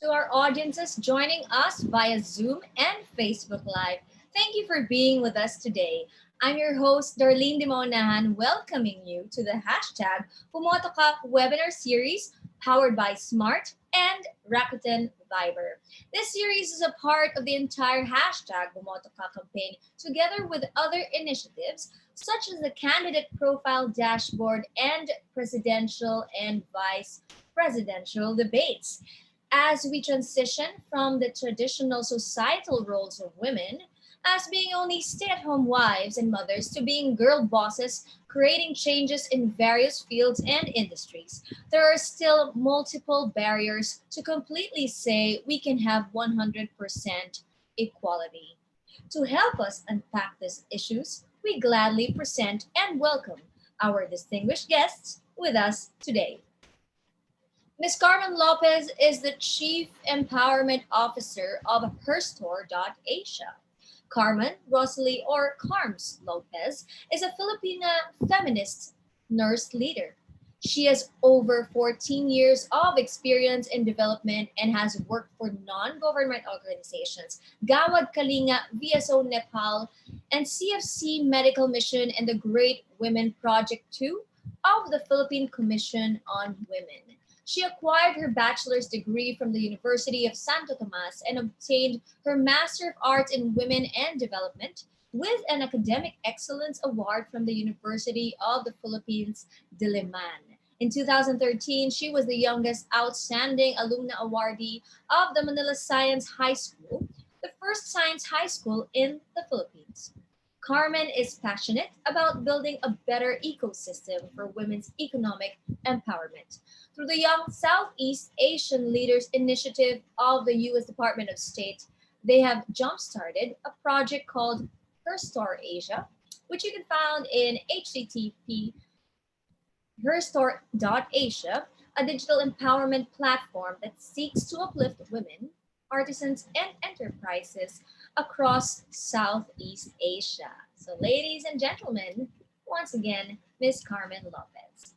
To our audiences joining us via Zoom and Facebook Live, thank you for being with us today. I'm your host, Darlene Dimonahan, welcoming you to the hashtag Pumoto Ka webinar series powered by Smart and Rakuten Viber. This series is a part of the entire hashtag Pumoto Ka campaign, together with other initiatives such as the candidate profile dashboard and presidential and vice presidential debates. As we transition from the traditional societal roles of women as being only stay at home wives and mothers to being girl bosses, creating changes in various fields and industries, there are still multiple barriers to completely say we can have 100% equality. To help us unpack these issues, we gladly present and welcome our distinguished guests with us today. Ms. Carmen Lopez is the Chief Empowerment Officer of Herstore.asia. Carmen Rosalie or Carms Lopez is a Filipina feminist nurse leader. She has over 14 years of experience in development and has worked for non-government organizations, Gawad Kalinga, VSO Nepal, and CFC Medical Mission and the Great Women Project 2 of the Philippine Commission on Women. She acquired her bachelor's degree from the University of Santo Tomas and obtained her Master of Arts in Women and Development with an Academic Excellence Award from the University of the Philippines, Diliman. In 2013, she was the youngest outstanding alumna awardee of the Manila Science High School, the first science high school in the Philippines. Carmen is passionate about building a better ecosystem for women's economic empowerment. Through the Young Southeast Asian Leaders Initiative of the U.S. Department of State, they have jump-started a project called Herstore Asia, which you can find in http herstore.asia, a digital empowerment platform that seeks to uplift women, artisans, and enterprises across Southeast Asia. So, ladies and gentlemen, once again, Ms. Carmen Lopez.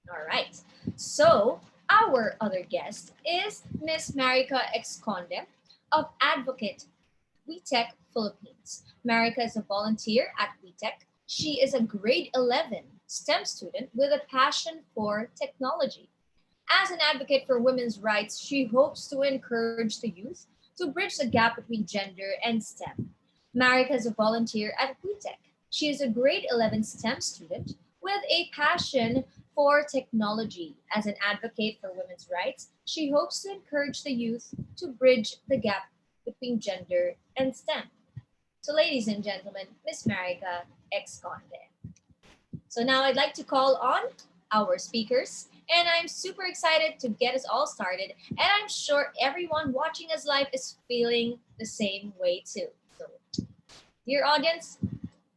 All right. So, our other guest is Ms. Marika Exconde of Advocate WeTech Philippines. Marika is a volunteer at WeTech. She is a grade 11 STEM student with a passion for technology. As an advocate for women's rights, she hopes to encourage the youth to bridge the gap between gender and STEM. Marika is a volunteer at WeTech. She is a grade 11 STEM student with a passion for technology. As an advocate for women's rights, she hopes to encourage the youth to bridge the gap between gender and STEM. So, ladies and gentlemen, Miss Marika Exconde. So now I'd like to call on our speakers, and I'm super excited to get us all started. And I'm sure everyone watching us live is feeling the same way too. So, dear audience,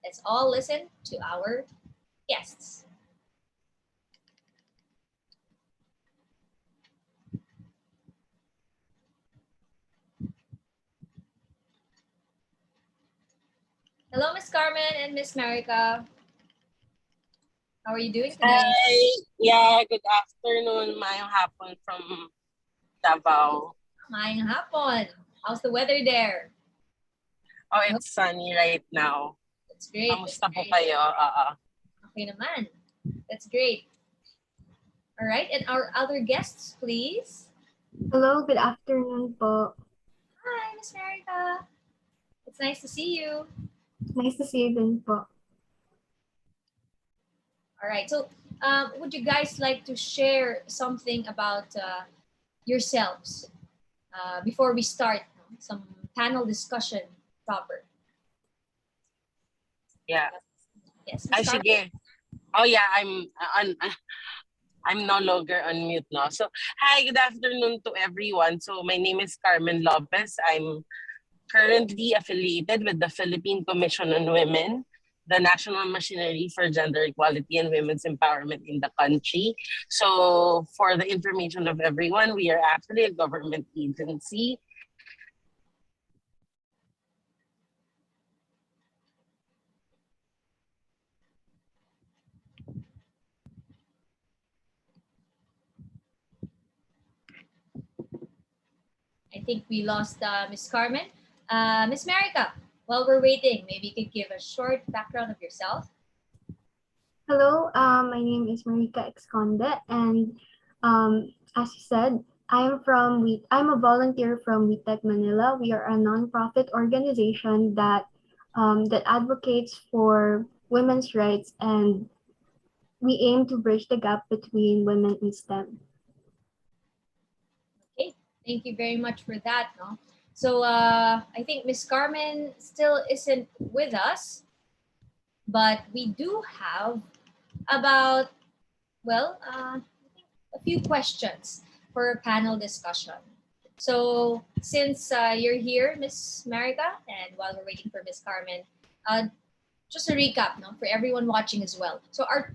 let's all listen to our guests. Hello, Miss Carmen and Miss Marika. How are you doing today? Hi. Yeah, good afternoon. Mayong hapon from Davao. Mayang hapon. How's the weather there? Oh, it's sunny right now. That's great. Kamusta po kayo? Okay naman. That's great. All right, and our other guests, please. Hello, good afternoon po. Hi, Miss Marika. It's nice to see you. Nice to see you din po. All right, so would you guys like to share something about yourselves before we start some panel discussion proper? Yeah. Yes. Ay, sige. Oh yeah, I'm no longer on mute now. So, hi, good afternoon to everyone. So, my name is Carmen Lopez. I'm currently affiliated with the Philippine Commission on Women, the national machinery for gender equality and women's empowerment in the country. So, for the information of everyone, we are actually a government agency. I think we lost Miss Carmen. Miss Marika, while we're waiting, maybe you could give a short background of yourself. Hello, my name is Marika Exconde, and as you said, I'm a volunteer from WeTech Manila. We are a nonprofit organization that advocates for women's rights, and we aim to bridge the gap between women in STEM. Okay, thank you very much for that. No? So I think Miss Carmen still isn't with us, but we do have about, I think a few questions for a panel discussion. So since you're here, Miss Marika, and while we're waiting for Miss Carmen, uh, just a recap, no, for everyone watching as well. So our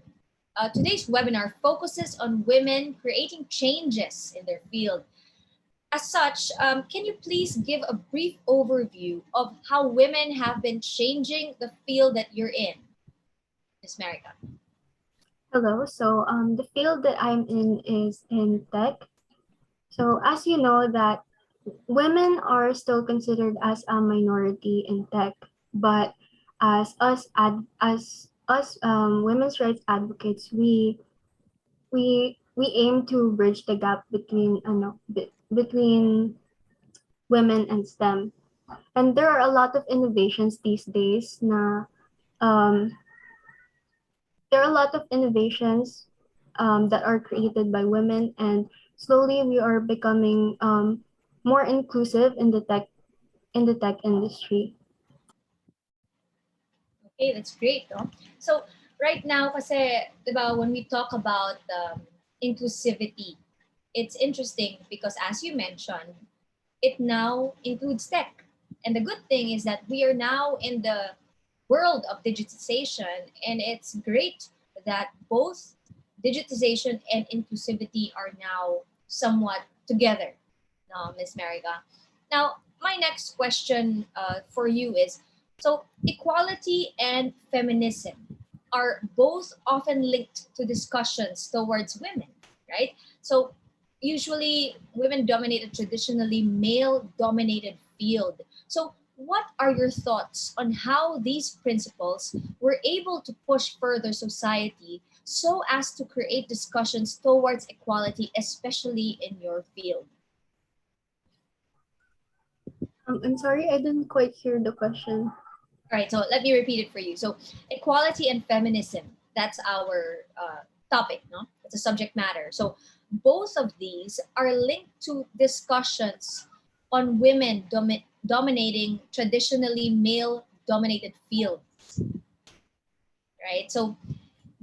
today's webinar focuses on women creating changes in their field. As such, can you please give a brief overview of how women have been changing the field that you're in, Miss Marika? Hello, so the field that I'm in is in tech. So as you know that women are still considered as a minority in tech, but as us women's rights advocates, we aim to bridge the gap between women and STEM. And there are a lot of innovations these days um, there are a lot of innovations that are created by women, and slowly we are becoming more inclusive in the tech industry. Okay, that's great, no? So right now, kasi, diba, when we talk about inclusivity, it's interesting because as you mentioned, it now includes tech. And the good thing is that we are now in the world of digitization, and it's great that both digitization and inclusivity are now somewhat together, Ms. Mariga. Now, my next question for you is, so equality and feminism are both often linked to discussions towards women, right? So usually women dominate a traditionally male dominated field. So what are your thoughts on how these principles were able to push further society so as to create discussions towards equality, especially in your field? I'm sorry, I didn't quite hear the question. All right, so let me repeat it for you. So, equality and feminism, that's our topic, no? It's a subject matter. So, both of these are linked to discussions on women dominating traditionally male dominated fields, right? So,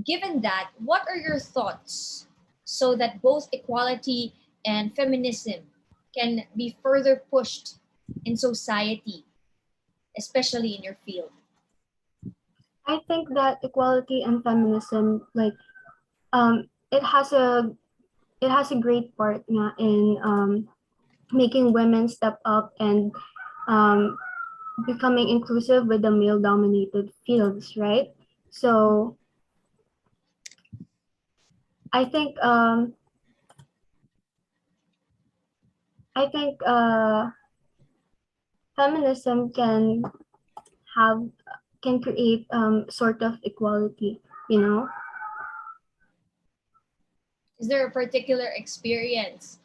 given that, what are your thoughts so that both equality and feminism can be further pushed in society, especially in your field? I think that equality and feminism, like, um, it has a it has a great part nga in making women step up and um, becoming inclusive with the male-dominated fields, right? So I think I think feminism have can create sort of equality, you know. Is there a particular experience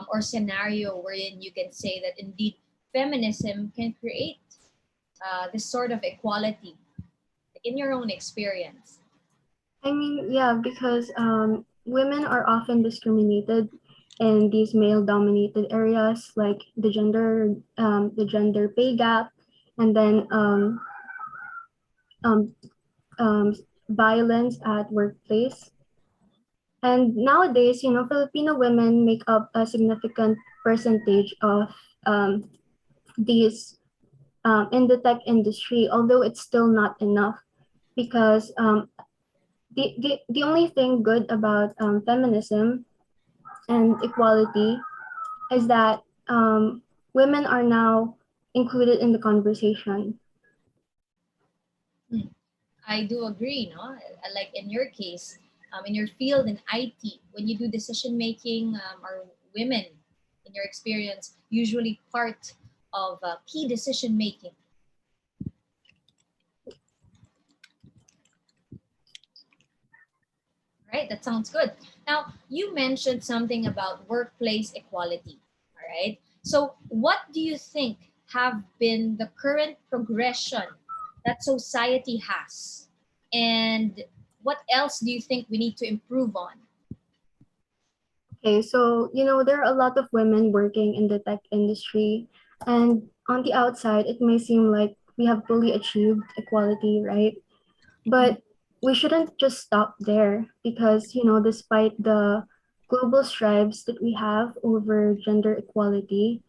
or scenario wherein you can say that indeed feminism can create this sort of equality in your own experience? I mean, yeah, because women are often discriminated in these male-dominated areas, like the gender pay gap, and then um, um, violence at workplace. And nowadays, you know, Filipino women make up a significant percentage of um, these in the tech industry, although it's still not enough because the only thing good about feminism and equality is that women are now included in the conversation. Hmm. I do agree, no? Like in your case, in your field in IT, when you do decision making, are women in your experience, usually part of key decision making? Right, that sounds good. Now, you mentioned something about workplace equality. All right. So, what do you think have been the current progression that society has? And what else do you think we need to improve on? Okay, so there are a lot of women working in the tech industry, and on the outside, it may seem like we have fully achieved equality, right? But we shouldn't just stop there because, despite the global strides that we have over gender equality,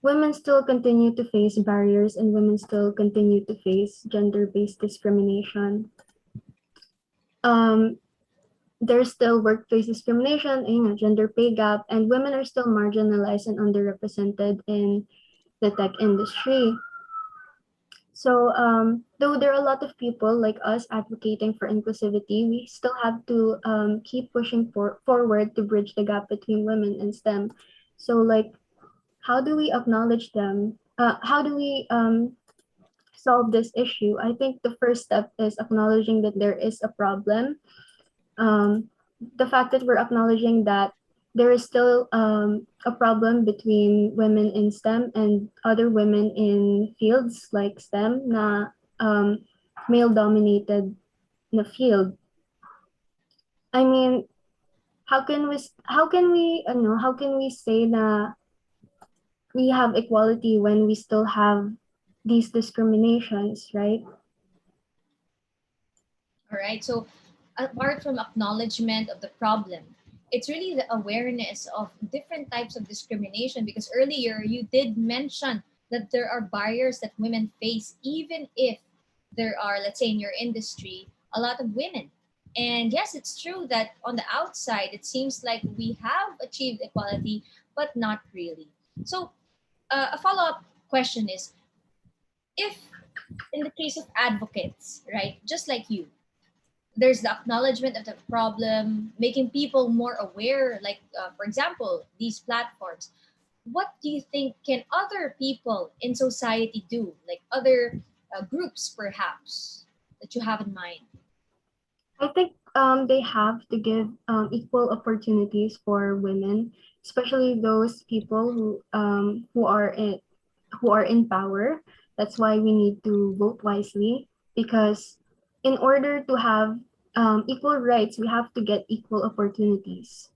women still continue to face barriers and women still continue to face gender-based discrimination. Um, there's still workplace discrimination, gender pay gap, and women are still marginalized and underrepresented in the tech industry. So, though there are a lot of people like us advocating for inclusivity, we still have to keep pushing forward to bridge the gap between women and STEM. So, like, how do we acknowledge them? How do we solve this issue? I think the first step is acknowledging that there is a problem. um, the fact that we're acknowledging that there is still a problem between women in STEM and other women in fields like STEM na male dominated na field. I mean, how can we say na we have equality when we still have these discriminations, right? All right. So, apart from acknowledgement of the problem, it's really the awareness of different types of discrimination, because earlier you did mention that there are barriers that women face, even if there are, let's say, in your industry, a lot of women. And yes, it's true that on the outside, it seems like we have achieved equality, but not really. So, a follow up question is, if in the case of advocates, right, just like you, there's the acknowledgement of the problem, making people more aware, like, for example, these platforms. What do you think can other people in society do, like other groups perhaps, that you have in mind? I think they have to give equal opportunities for women, especially those people who are in power. That's why we need to vote wisely, because in order to have equal rights, we have to get equal opportunities.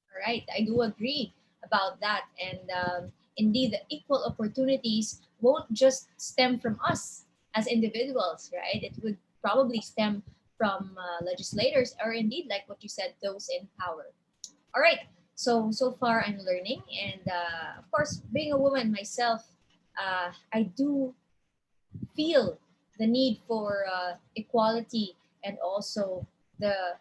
All right, I do agree about that. And indeed, the equal opportunities won't just stem from us as individuals, right? It would probably stem from legislators, or indeed, like what you said, those in power. All right. So far I'm learning, and of course, being a woman myself, I do feel the need for equality, and also the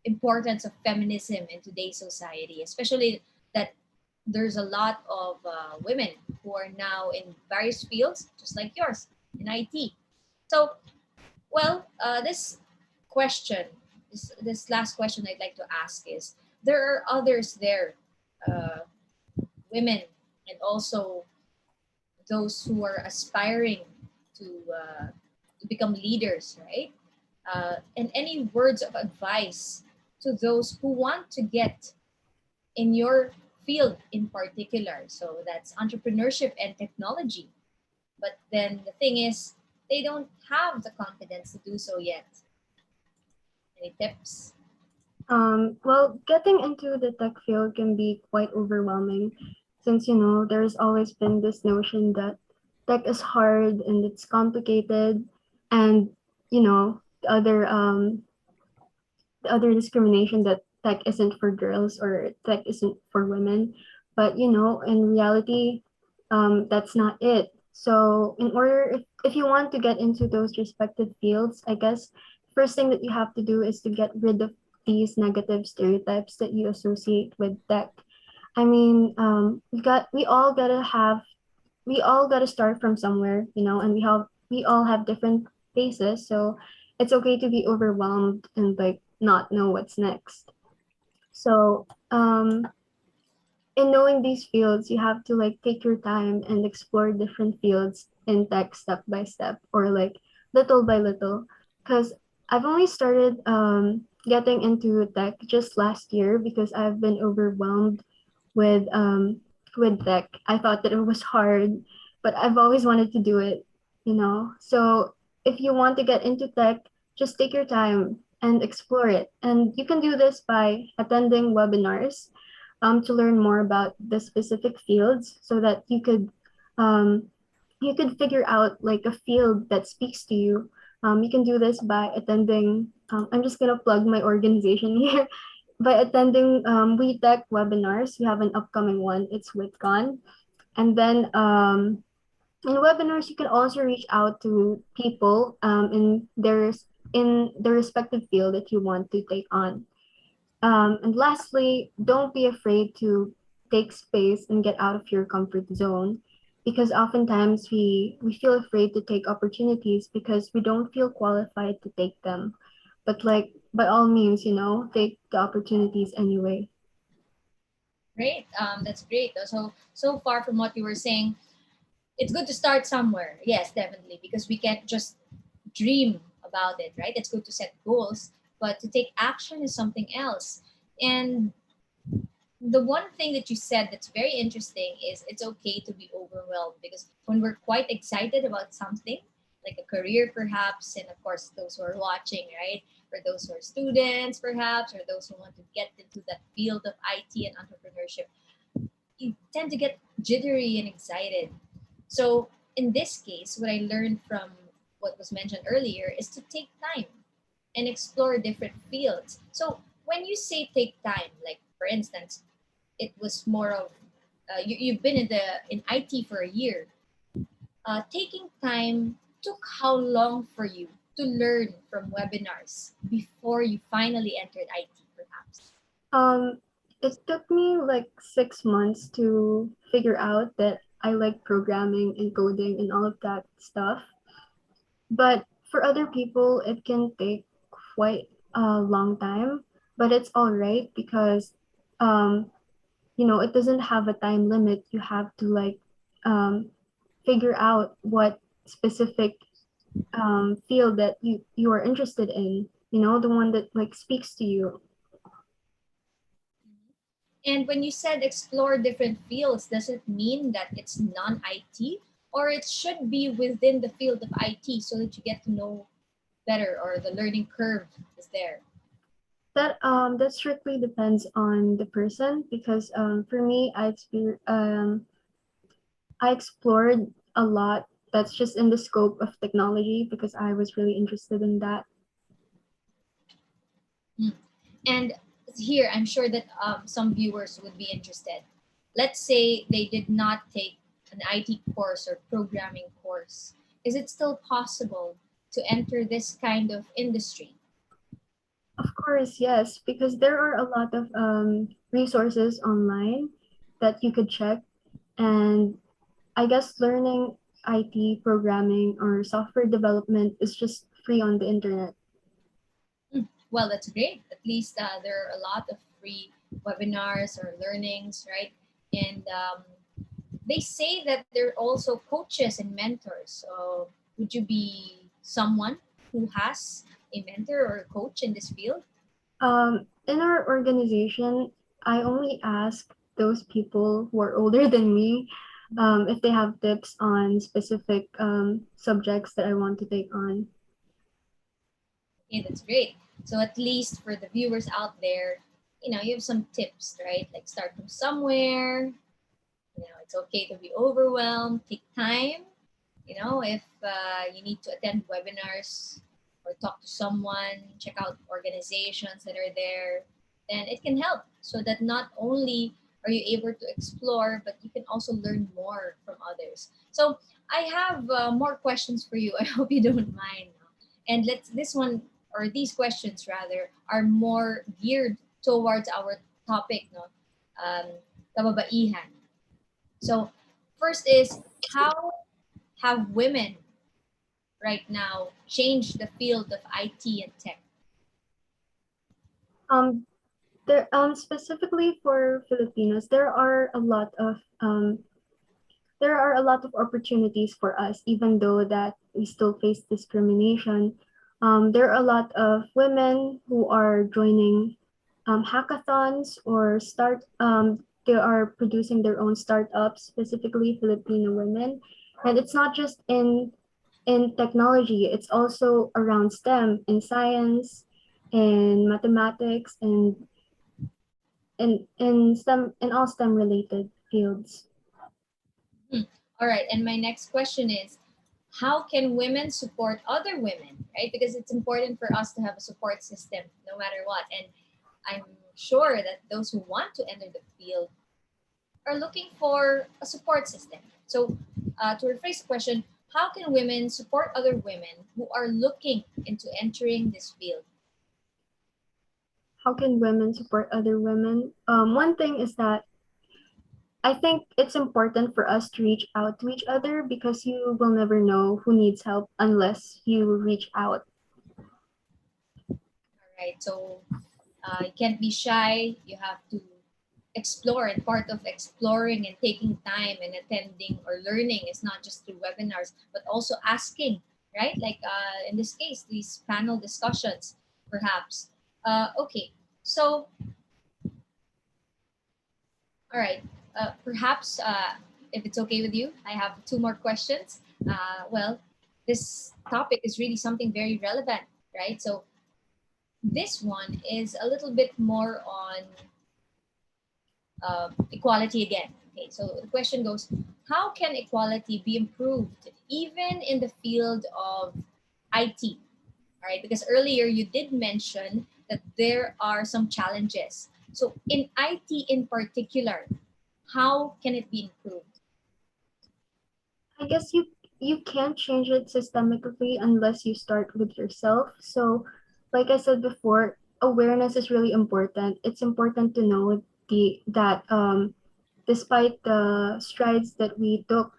importance of feminism in today's society, especially that there's a lot of women who are now in various fields, just like yours in IT. So, well, this question, this last question I'd like to ask is: there are others there, uh, women, and also those who are aspiring to become leaders, right? And any words of advice to those who want to get in your field in particular? So that's entrepreneurship and technology. But then the thing is, they don't have the confidence to do so yet. Any tips? Well, getting into the tech field can be quite overwhelming, since there's always been this notion that tech is hard and it's complicated, and the other discrimination that tech isn't for girls or tech isn't for women. But in reality, that's not it. So in order, if you want to get into those respective fields, I guess first thing that you have to do is to get rid of these negative stereotypes that you associate with tech. I mean, we all gotta start from somewhere, and we all have different paces, so it's okay to be overwhelmed and like not know what's next. So in knowing these fields, you have to like take your time and explore different fields in tech step by step or like little by little. Because I've only started getting into tech just last year because I've been overwhelmed with tech. I thought that it was hard, but I've always wanted to do it, you know. So if you want to get into tech, just take your time and explore it. And you can do this by attending webinars to learn more about the specific fields so that um, you could figure out like a field that speaks to you. You can do this by attending, I'm just going to plug my organization here. By attending WeTech webinars, we have an upcoming one. It's WithCon. And then in webinars, you can also reach out to people in the respective field that you want to take on. And lastly, don't be afraid to take space and get out of your comfort zone because oftentimes we feel afraid to take opportunities because we don't feel qualified to take them. But like by all means, you know, take the opportunities anyway. Great. That's great. So far from what you were saying, it's good to start somewhere. Yes, definitely, because we can't just dream about it, right? It's good to set goals, but to take action is something else. And the one thing that you said that's very interesting is it's okay to be overwhelmed because when we're quite excited about something, like a career perhaps, and of course those who are watching, right? For those who are students perhaps, or those who want to get into that field of IT and entrepreneurship, you tend to get jittery and excited. So in this case, what I learned from what was mentioned earlier is to take time and explore different fields. So when you say take time, like for instance, it was more of you've been in IT for a year. Taking time took how long for you to learn from webinars before you finally entered IT, perhaps? Um, it took me like 6 months to figure out that I like programming and coding and all of that stuff. But for other people, it can take quite a long time, but it's all right because, um, you know, it doesn't have a time limit. You have to like um, figure out what specific field that you are interested in. You know, the one that like speaks to you. And when you said explore different fields, does it mean that it's non IT or it should be within the field of IT so that you get to know better or the learning curve is there? That strictly depends on the person because for me, I explored a lot that's just in the scope of technology because I was really interested in that. Hmm. And here, I'm sure that some viewers would be interested. Let's say they did not take an IT course or programming course. Is it still possible to enter this kind of industry? Of course, yes, because there are a lot of resources online that you could check, and I guess learning IT programming or software development is just free on the internet. Well, that's great. At least there are a lot of free webinars or learnings, right? And they say that there are also coaches and mentors. So, would you be someone who has a mentor or a coach in this field? In our organization, I only ask those people who are older than me if they have tips on specific subjects that I want to take on. Okay, that's great. So, at least for the viewers out there, you have some tips, right? Like start from somewhere. It's okay to be overwhelmed. Take time. If you need to attend webinars or talk to someone, check out organizations that are there, then it can help so that not only are you able to explore, but you can also learn more from others. So I have more questions for you. I hope you don't mind. And this one or these questions rather are more geared towards our topic, no, kababaihan. So first is how have women right now changed the field of IT and tech? Um, There, specifically for Filipinos, there are a lot of opportunities for us, even though that we still face discrimination. There are a lot of women who are joining hackathons or they are producing their own startups, specifically Filipino women. And it's not just in technology, it's also around STEM, in science, in mathematics, and in STEM, in all STEM related fields. All right. And my next question is, how can women support other women, right? Because it's important for us to have a support system no matter what. And I'm sure that those who want to enter the field are looking for a support system. So, to rephrase the question, how can women support other women who are looking into entering this field? How can women support other women? One thing is that I think it's important for us to reach out to each other because you will never know who needs help unless you reach out. All right. So, you can't be shy. You have to explore, and part of exploring and taking time and attending or learning is not just through webinars but also asking, right? Like in this case, these panel discussions perhaps. Okay, so all right, perhaps if it's okay with you, I have two more questions. Well, this topic is really something very relevant, right? So this one is a little bit more on equality again. Okay, so the question goes, how can equality be improved even in the field of IT? All right, because earlier you did mention that there are some challenges. So in IT in particular, how can it be improved? I guess you can't change it systemically unless you start with yourself. So, like I said before, awareness is really important. It's important to know that despite the strides that we took,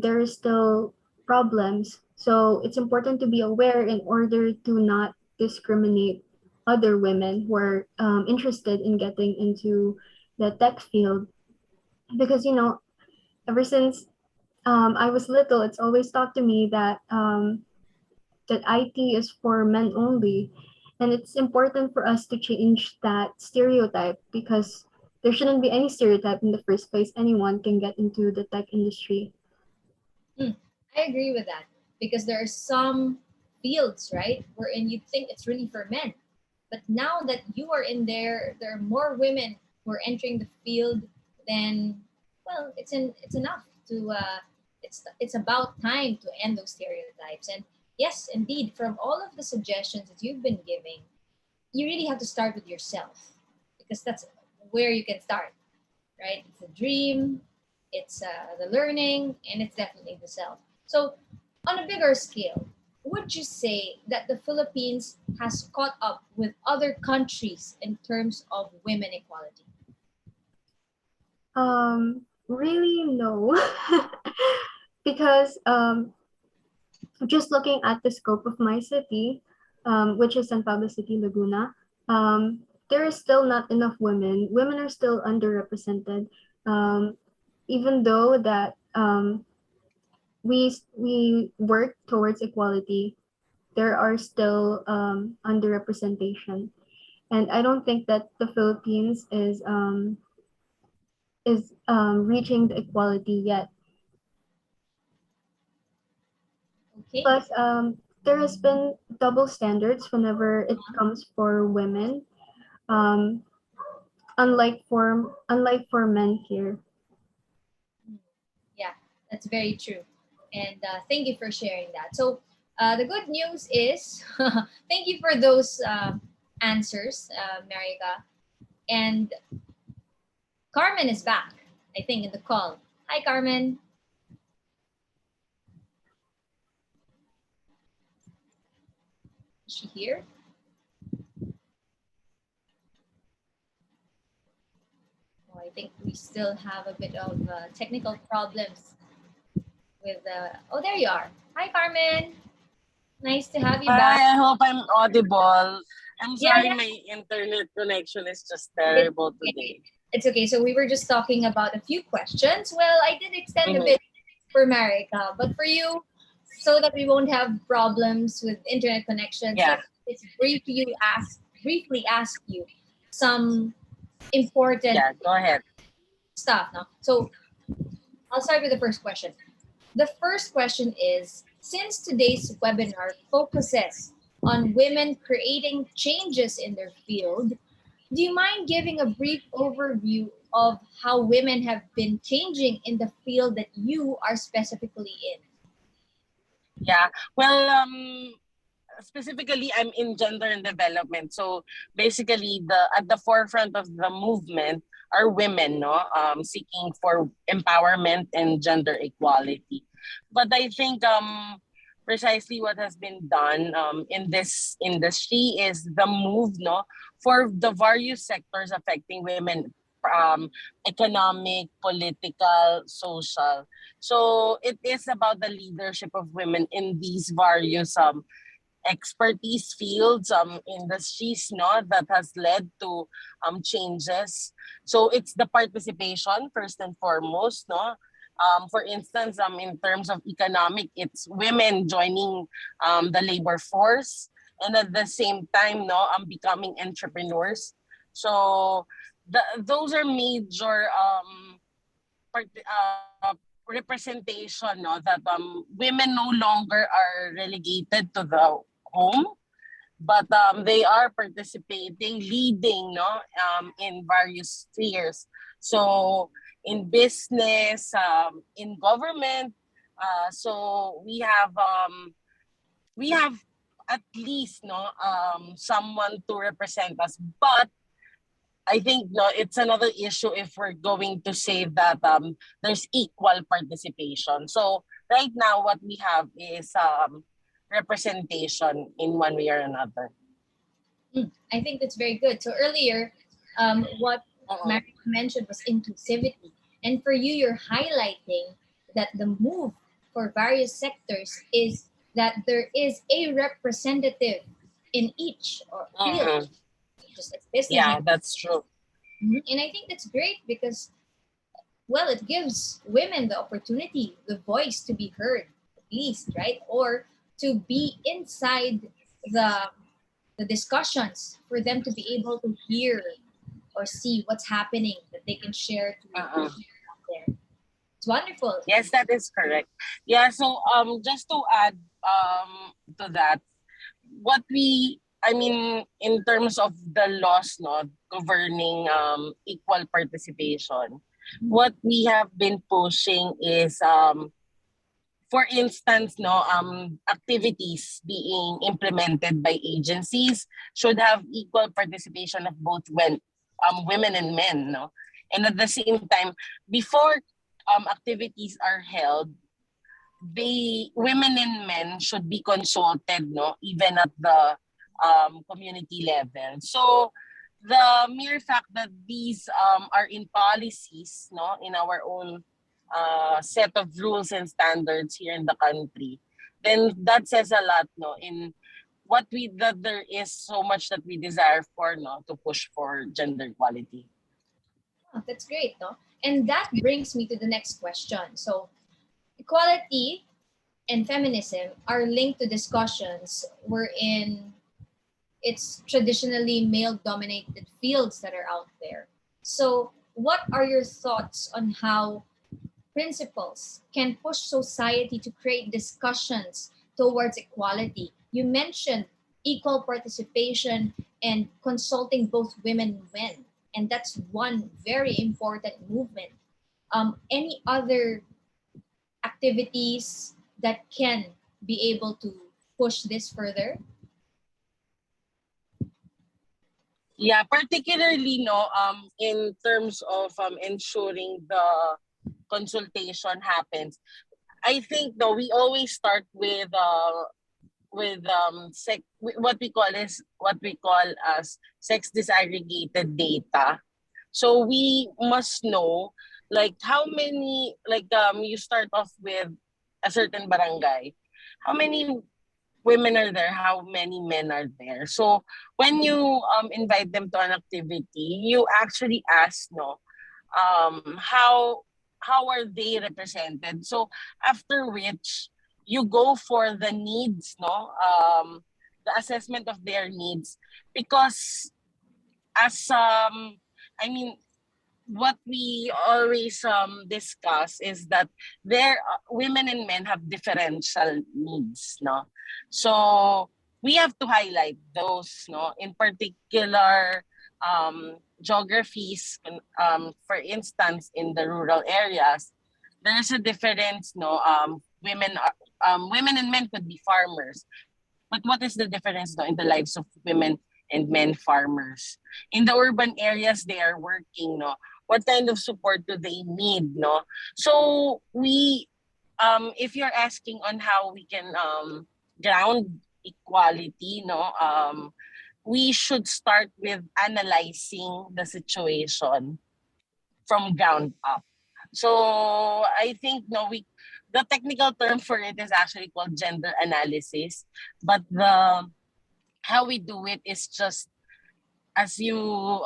there is still problems. So it's important to be aware in order to not discriminate other women who are interested in getting into the tech field. Because, ever since I was little, it's always taught to me that IT is for men only. And it's important for us to change that stereotype because there shouldn't be any stereotype in the first place. Anyone can get into the tech industry. I agree with that because there are some fields, right, wherein you think it's really for men. But now that you are in there are more women who are entering the field. Then, well, it's enough to it's about time to end those stereotypes. And yes, indeed, from all of the suggestions that you've been giving, you really have to start with yourself because that's where you can start, right? It's the dream, it's the learning, and it's definitely the self. So, on a bigger scale, would you say that the Philippines has caught up with other countries in terms of women equality? Really, no. Because just looking at the scope of my city, which is San Pablo City, Laguna, there is still not enough women. Women are still underrepresented, even though that we work towards equality. There are still underrepresentation, and I don't think that the Philippines is reaching the equality yet. Okay. Plus, there has been double standards whenever it comes for women, um, unlike for men here. Yeah, that's very true. And thank you for sharing that. So, the good news is, thank you for those answers, Marika. And Carmen is back, I think, in the call. Hi, Carmen. Is she here? Oh, I think we still have a bit of technical problems with oh, there you are. Hi, Carmen. Nice to have you back. Hi, I hope I'm audible. I'm Yeah, sorry, yeah. my internet connection is just It's terrible okay. today. It's okay. So we were just talking about a few questions. Well, I did extend a Mhm. bit for Marika, but for you, so that we won't have problems with internet connections, Yeah, let's briefly ask you some important yeah, go ahead. stuff now. So I'll start with the first question. The first question is, since today's webinar focuses on women creating changes in their field, do you mind giving a brief overview of how women have been changing in the field that you are specifically in? Yeah. Well, specifically, I'm in gender and development. So basically, the at the forefront of the movement are women, no, seeking for empowerment and gender equality. But I think precisely what has been done in this industry is the move, no, for the various sectors affecting women. Economic, political, social. So it is about the leadership of women in these various expertise fields, industries, no, that has led to changes. So it's the participation first and foremost, no. For instance, in terms of economic, it's women joining the labor force, and at the same time, no, becoming entrepreneurs. So those are major representation, no, that women no longer are relegated to the home, but they are participating, leading, no, in various spheres. So in business, in government, so we have at least, no, someone to represent us. But I think, no, it's another issue if we're going to say that there's equal participation. So right now, what we have is representation in one way or another. I think that's very good. So earlier, what Uh-uh. Marika mentioned was inclusivity. And for you, you're highlighting that the move for various sectors is that there is a representative in each or field, Uh-uh. just like business. Yeah, that's true. And I think that's great because, well, it gives women the opportunity, the voice to be heard, at least, right? Or to be inside the the discussions for them to be able to hear or see what's happening that they can share to Uh-uh. out there. It's wonderful. Yes, that is correct. Yeah, so just to add to that, what we I mean in terms of the laws, no, governing equal participation, what we have been pushing is for instance, no, activities being implemented by agencies should have equal participation of both women and men, no, and at the same time, before activities are held, they women and men should be consulted, no, even at the community level. So the mere fact that these are in policies, no, in our own set of rules and standards here in the country, then that says a lot, no, in what we that there is so much that we desire for, no, to push for gender equality. Oh, that's great, no? And that brings me to the next question. So, equality and feminism are linked to discussions wherein it's traditionally male dominated fields that are out there. So, what are your thoughts on how principles can push society to create discussions towards equality? You mentioned equal participation and consulting both women and men, and that's one very important movement. Any other activities that can be able to push this further? Yeah, particularly, no, in terms of ensuring the consultation happens. I think, though, we always start with what we call as sex disaggregated data. So we must know, like, how many, like, you start off with a certain barangay, how many women are there, how many men are there. So when you invite them to an activity, you actually ask, no, how are they represented? So after which you go for the needs, no, the assessment of their needs, because as I mean, what we always discuss is that there women and men have differential needs, no, so we have to highlight those, no, in particular geographies. For instance, in the rural areas, there's a difference, no, women and men could be farmers, but what is the difference, no, in the lives of women and men farmers? In the urban areas they are working, no, what kind of support do they need, no? So we, if you're asking on how we can ground equality, no, we should start with analyzing the situation from ground up. So I think, no, we, the technical term for it is actually called gender analysis, but the how we do it is just as you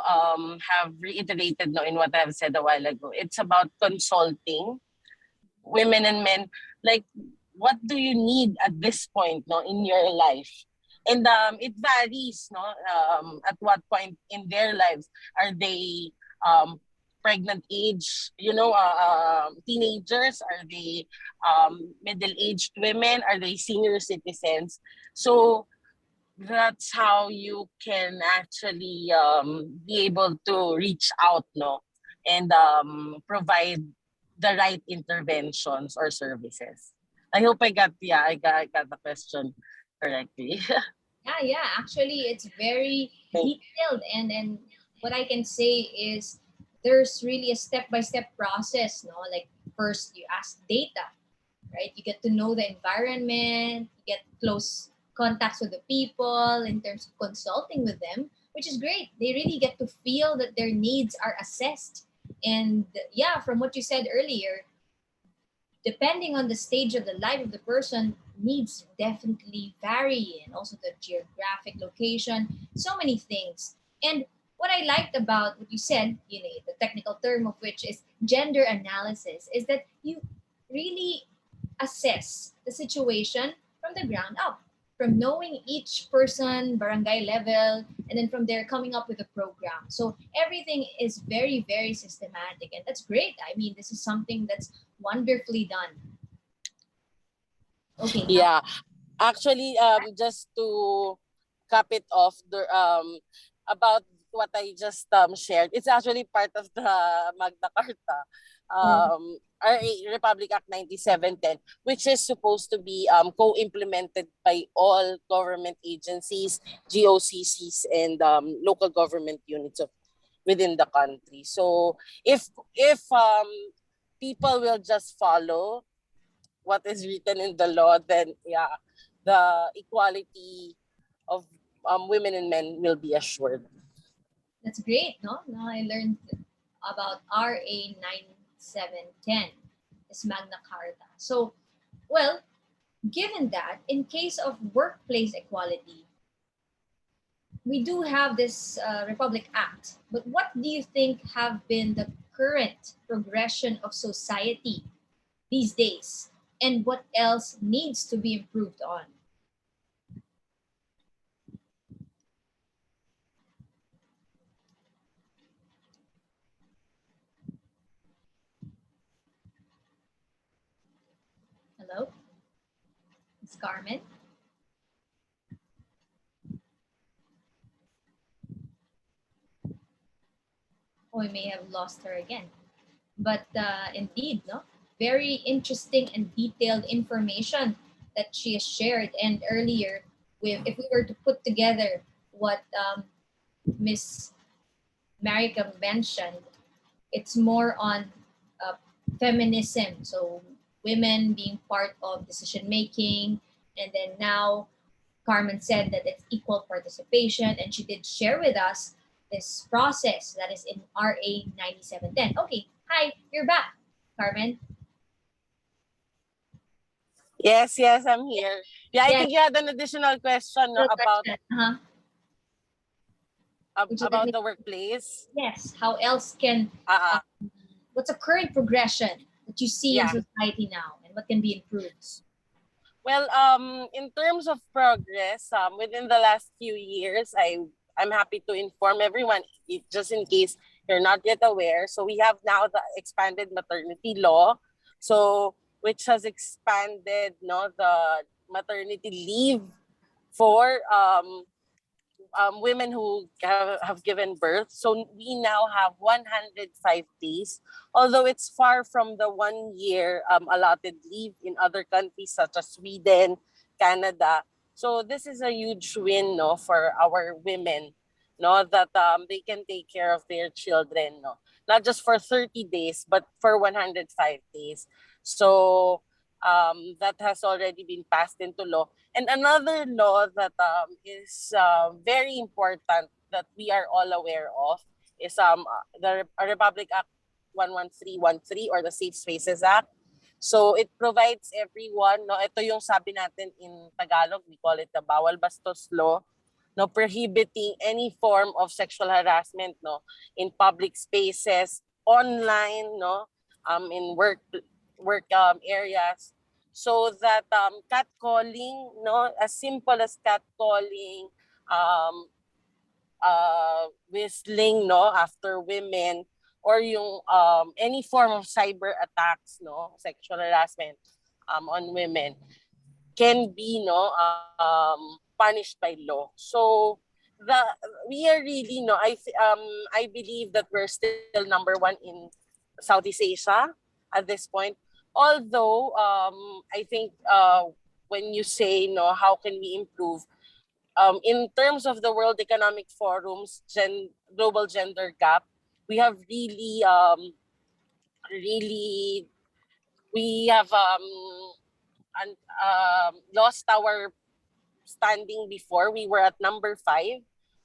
have reiterated, no, in what I've said a while ago. It's about consulting women and men, like, what do you need at this point, no, in your life? And it varies, no, at what point in their lives are they pregnant age, you know, teenagers, are they middle-aged women, are they senior citizens? So that's how you can actually be able to reach out, no, and provide the right interventions or services. I hope I got the question correctly. Yeah. Actually, it's very Thank detailed, and what I can say is there's really a step-by-step process. No, like first you ask data, right? You get to know the environment, you get close contacts with the people in terms of consulting with them, which is great. They really get to feel that their needs are assessed. And yeah, from what you said earlier, depending on the stage of the life of the person, needs definitely vary, and also the geographic location, so many things. And what I liked about what you said, you know, the technical term of which is gender analysis, is that you really assess the situation from the ground up, from knowing each person, barangay level, and then from there coming up with a program. So everything is very, very systematic, and that's great. I mean, this is something that's wonderfully done. Okay, now, Yeah, actually, just to cap it off, the about what I just shared, it's actually part of the Magna Carta, oh, RA Republic Act 9710, which is supposed to be co-implemented by all government agencies, GOCCs, and local government units of within the country. So if people will just follow what is written in the law, then yeah, the equality of women and men will be assured. that's great, no? Now I learned about RA 9710, this Magna Carta. So, well, given that, in case of workplace equality, we do have this Republic Act, but what do you think have been the current progression of society these days, and what else needs to be improved on? Hello, Ms. Carmen? Oh, we may have lost her again. But indeed, no, very interesting and detailed information that she has shared. And earlier, if we were to put together what Miss Marika mentioned, it's more on uh, feminism. So women being part of decision making, and then now Carmen said that it's equal participation, and she did share with us this process that is in RA 9710. Okay, hi, you're back, Carmen. Yes, I'm here. Yeah, I Yes, think you had an additional question, no, real question. Which is about the workplace. yes, how else can Uh, uh, what's a current progression that you see in yeah. society now, and what can be improved? Well, in terms of progress, within the last few years, I'm happy to inform everyone, just in case you're not yet aware. So we have now the expanded maternity law, so which has expanded, no, the maternity leave for women who have given birth. So we now have 105 days, although it's far from the 1 year allotted leave in other countries such as Sweden, Canada. So this is a huge win, no, for our women, no, that they can take care of their children, no, not just for 30 days, but for 105 days. So that has already been passed into law. And another law that is very important that we are all aware of is the Republic Act 11313, or the Safe Spaces Act. So it provides everyone, no, ito yung sabi natin in Tagalog, we call it the Bawal Bastos Law, no, prohibiting any form of sexual harassment, no, in public spaces, online, no, in work areas, so that catcalling, no, as simple as catcalling, um, whistling, no, after women, or yung any form of cyber attacks, no, sexual harassment on women, can be, no, punished by law. So the we are really, no, I believe that we're still number one in Southeast Asia at this point. Although I think when you say, no, how can we improve, in terms of the World Economic Forum's global gender gap, we have really we have lost our standing. Before, we were at number 5.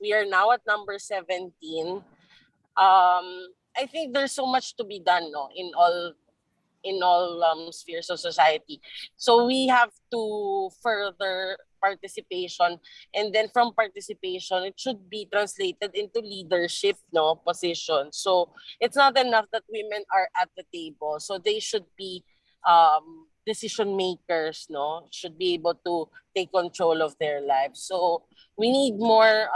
We are now at number 17. I think there's so much to be done, no, in all spheres of society. So we have to further participation, and then from participation, it should be translated into leadership, no, position. So it's not enough that women are at the table. So they should be decision makers, no, should be able to take control of their lives. So we need more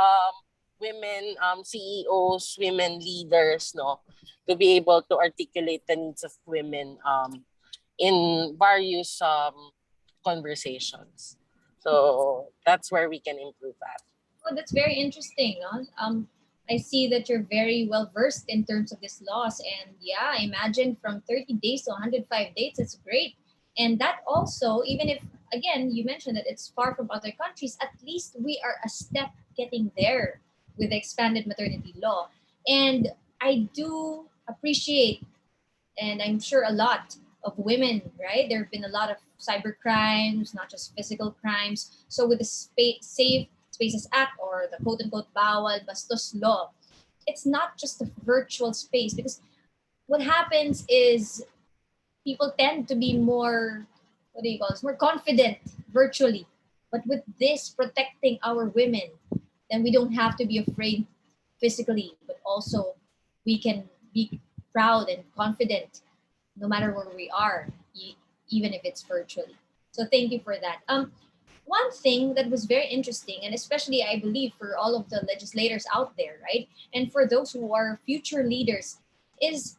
women CEOs, women leaders, no, to be able to articulate the needs of women in various conversations. So that's where we can improve that. Oh, that's very interesting. No? I see that you're very well versed in terms of this laws, and yeah, I imagine from 30 days to 105 days, it's great. And that also, even if again you mentioned that it's far from other countries, at least we are a step getting there with the expanded maternity law. And I do appreciate, and I'm sure a lot of women, right? There have been a lot of cyber crimes, not just physical crimes. So with the Safe Spaces Act, or the quote unquote Bawal Bastos law, it's not just a virtual space, because what happens is people tend to be more, what do you call this, more confident virtually. But with this protecting our women, then we don't have to be afraid physically, but also we can be proud and confident no matter where we are, even if it's virtually. So thank you for that. One thing that was very interesting, and especially I believe for all of the legislators out there, right, and for those who are future leaders, is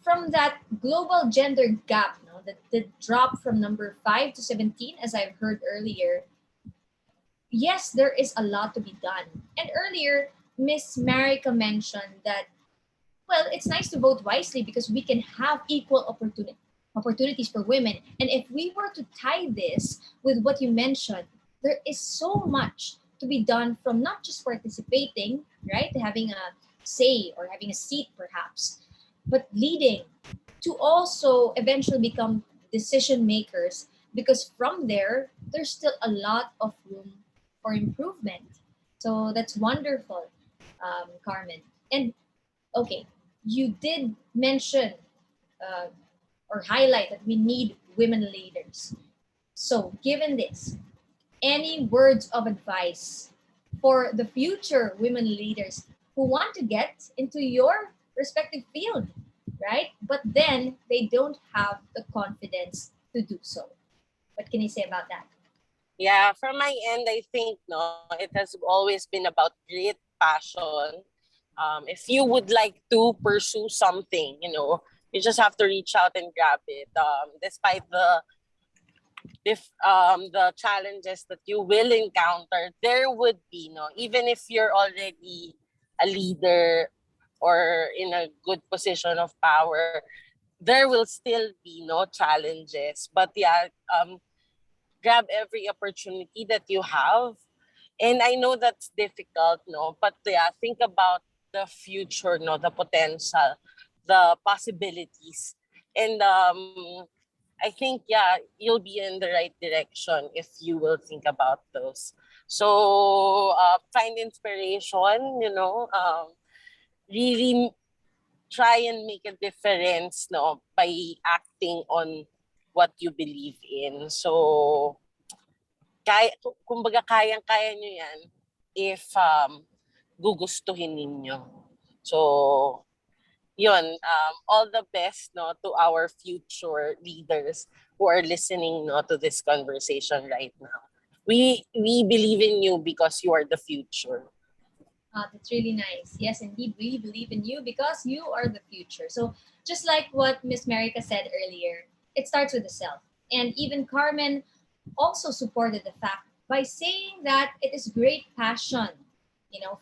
from that global gender gap, no, that the drop from number 5 to 17, as I've heard earlier. Yes, there is a lot to be done. And earlier, Miss Marika mentioned that, well, it's nice to vote wisely because we can have equal opportunities for women. And if we were to tie this with what you mentioned, there is so much to be done, from not just participating, right, to having a say or having a seat perhaps, but leading, to also eventually become decision makers, because from there, there's still a lot of room for improvement. So that's wonderful, Carmen. And okay, you did mention uh, or highlight that we need women leaders. So, given this, any words of advice for the future women leaders who want to get into your respective field, right? But then they don't have the confidence to do so. What can you say about that? Yeah, from my end, I think no, it has always been about grit, passion. If you would like to pursue something, you just have to reach out and grab it. Despite the challenges that you will encounter, there would be no, even if you're already a leader or in a good position of power, there will still be no challenges. But yeah, grab every opportunity that you have. And I know that's difficult, no, but yeah, think about the future, no, the potential, the possibilities. And I think, yeah, you'll be in the right direction if you will think about those. So find inspiration, really try and make a difference, no, by acting on what you believe in. So kaya, kumbaga kayang-kaya nyo yan if gugustuhin ninyo. So, yun, all the best no to our future leaders who are listening no to this conversation right now. We believe in you because you are the future. That's really nice. Yes, indeed, we believe in you because you are the future. So, just like what Miss Marika said earlier, it starts with the self. And even Carmen also supported the fact by saying that it is great passion.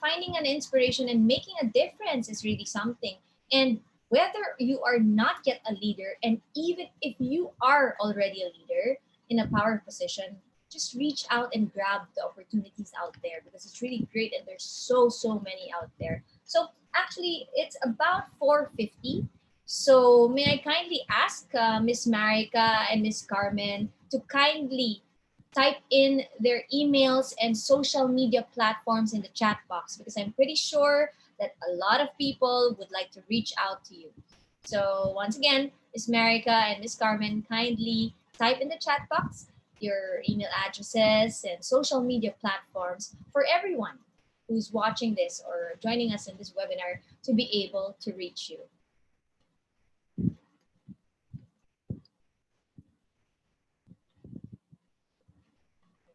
Finding an inspiration and making a difference is really something. And whether you are not yet a leader, and even if you are already a leader in a power position, just reach out and grab the opportunities out there because it's really great and there's so many out there. So actually, it's about 4:50. So may I kindly ask Miss Marika and Miss Carmen to kindly type in their emails and social media platforms in the chat box because I'm pretty sure that a lot of people would like to reach out to you. So once again, Miss Marika and Miss Carmen, kindly type in the chat box your email addresses and social media platforms for everyone who's watching this or joining us in this webinar to be able to reach you.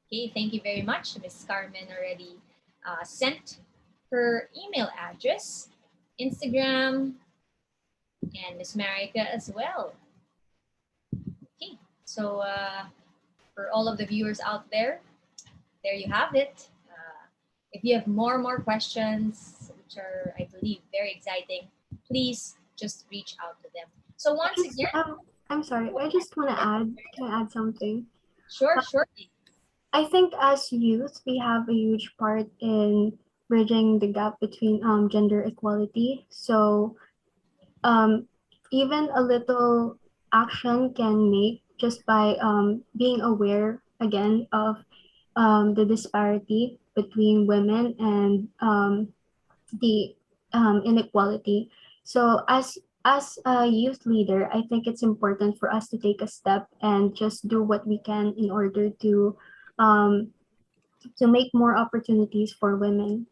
Okay, thank you very much. Ms. Carmen already sent her email address, Instagram, and Ms. Marika as well. Okay, so for all of the viewers out there you have it. If you have more questions, which are, I believe, very exciting, please just reach out to them. So once again, I'm sorry. I just want to add. Can I add something? Sure. I think as youth, we have a huge part in bridging the gap between gender equality. So even a little action can make just by being aware again of the disparity between women and the inequality. So as a youth leader, I think it's important for us to take a step and just do what we can in order um, to make more opportunities for women.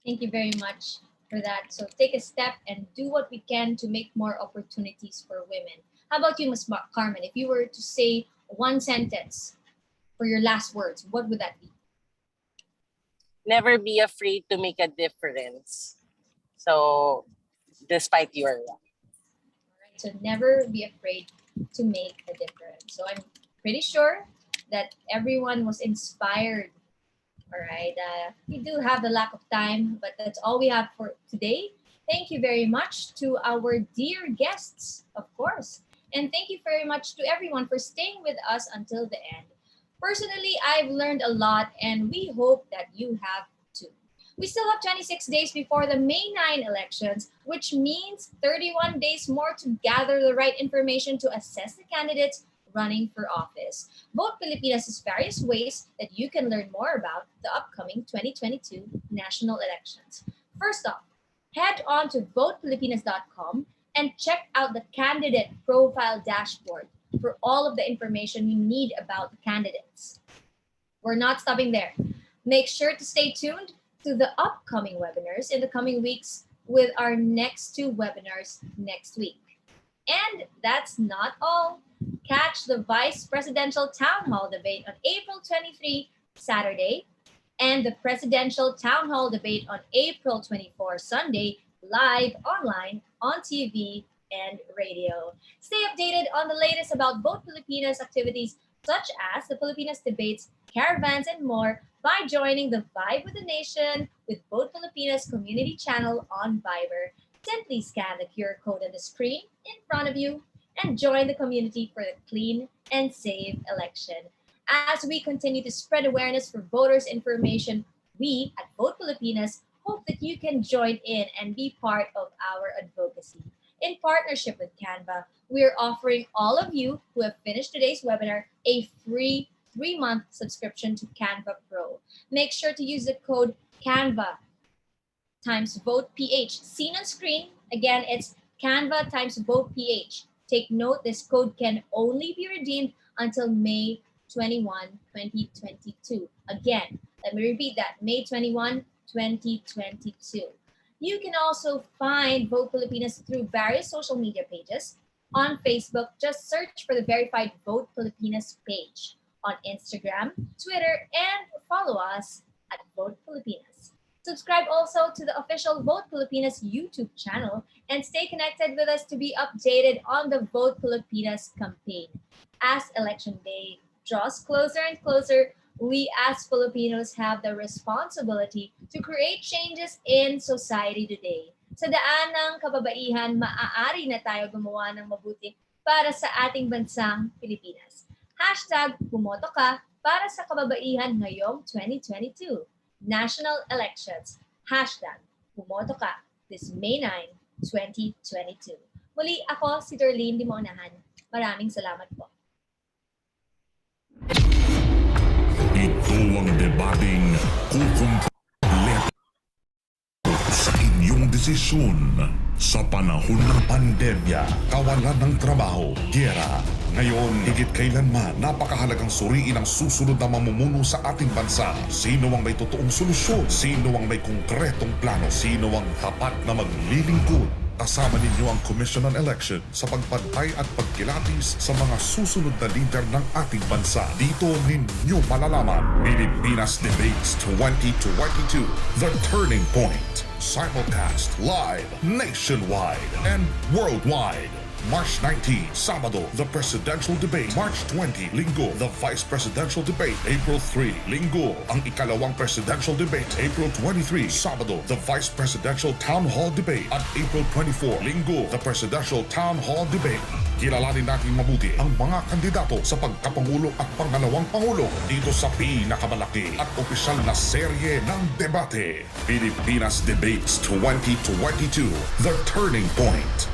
Thank you very much for that. So take a step and do what we can to make more opportunities for women. How about you, Ms. Carmen? If you were to say one sentence for your last words, what would that be? Never be afraid to make a difference. So, despite your All right, so never be afraid to make a difference. So I'm pretty sure that everyone was inspired. All right, we do have the lack of time, but that's all we have for today. Thank you very much to our dear guests, of course. And thank you very much to everyone for staying with us until the end. Personally, I've learned a lot, and we hope that you have too. We still have 26 days before the May 9 elections, which means 31 days more to gather the right information to assess the candidates running for office. Vote Pilipinas has various ways that you can learn more about the upcoming 2022 national elections. First off, head on to votepilipinas.com and check out the candidate profile dashboard. for all of the information you need about the candidates. We're not stopping there. Make sure to stay tuned to the upcoming webinars in the coming weeks with our next 2 webinars next week. And that's not all. Catch the Vice Presidential Town Hall debate on April 23, Saturday, and the Presidential Town Hall debate on April 24, Sunday, live online, on TV, and radio. Stay updated on the latest about Vote Pilipinas activities such as the Pilipinas debates, caravans, and more by joining the Vibe with the Nation with Vote Pilipinas community channel on Viber. Simply scan the QR code on the screen in front of you and join the community for a clean and safe election. As we continue to spread awareness for voters' information, we at Vote Pilipinas hope that you can join in and be part of our advocacy. In partnership with Canva, we are offering all of you who have finished today's webinar a free 3-month subscription to Canva Pro. Make sure to use the code Canva times vote PH. Seen on screen, again, it's Canva times vote PH. Take note, this code can only be redeemed until May 21, 2022. Again, let me repeat that, May 21, 2022. You can also find Vote Pilipinas through various social media pages. On Facebook, just search for the verified Vote Pilipinas page. On Instagram, Twitter, and follow us at Vote Pilipinas. Subscribe also to the official Vote Pilipinas YouTube channel and stay connected with us to be updated on the Vote Pilipinas campaign. As Election Day draws closer and closer, we as Filipinos have the responsibility to create changes in society today. Sa daan ng kababaihan, maaari na tayo gumawa ng mabuti para sa ating bansang Pilipinas. Hashtag bumoto ka para sa kababaihan ngayong 2022. National Elections. Hashtag bumoto ka this May 9, 2022. Muli ako si Darlene Dimaunahan. Maraming salamat po. Ito ang debating kukumpleto sa inyong desisyon. Sa panahon ng pandemya, kawalan ng trabaho, giyera. Ngayon, higit kailanman, napakahalagang suriin ang susunod na mamumuno sa ating bansa. Sino ang may totoong solusyon? Sino ang may konkretong plano? Sino ang tapat na maglilingkod? Kasama ninyo ang Commission on Election sa pagpantay at pagkilatis sa mga susunod na leader ng ating bansa. Dito ninyo malalaman, Pilipinas Debates 2022, The Turning Point. Simulcast live nationwide and worldwide. March 19, Sabado, the Presidential Debate. March 20, Linggo, the Vice Presidential Debate. April 3, Linggo, ang ikalawang Presidential Debate. April 23, Sabado, the Vice Presidential Town Hall Debate. At April 24, Linggo, the Presidential Town Hall Debate. Kilalanin natin mabuti ang mga kandidato sa pagkapangulo at pangalawang pangulo dito sa pinakamalaki at opisyal na serye ng debate. Pilipinas Debates 2022, The Turning Point.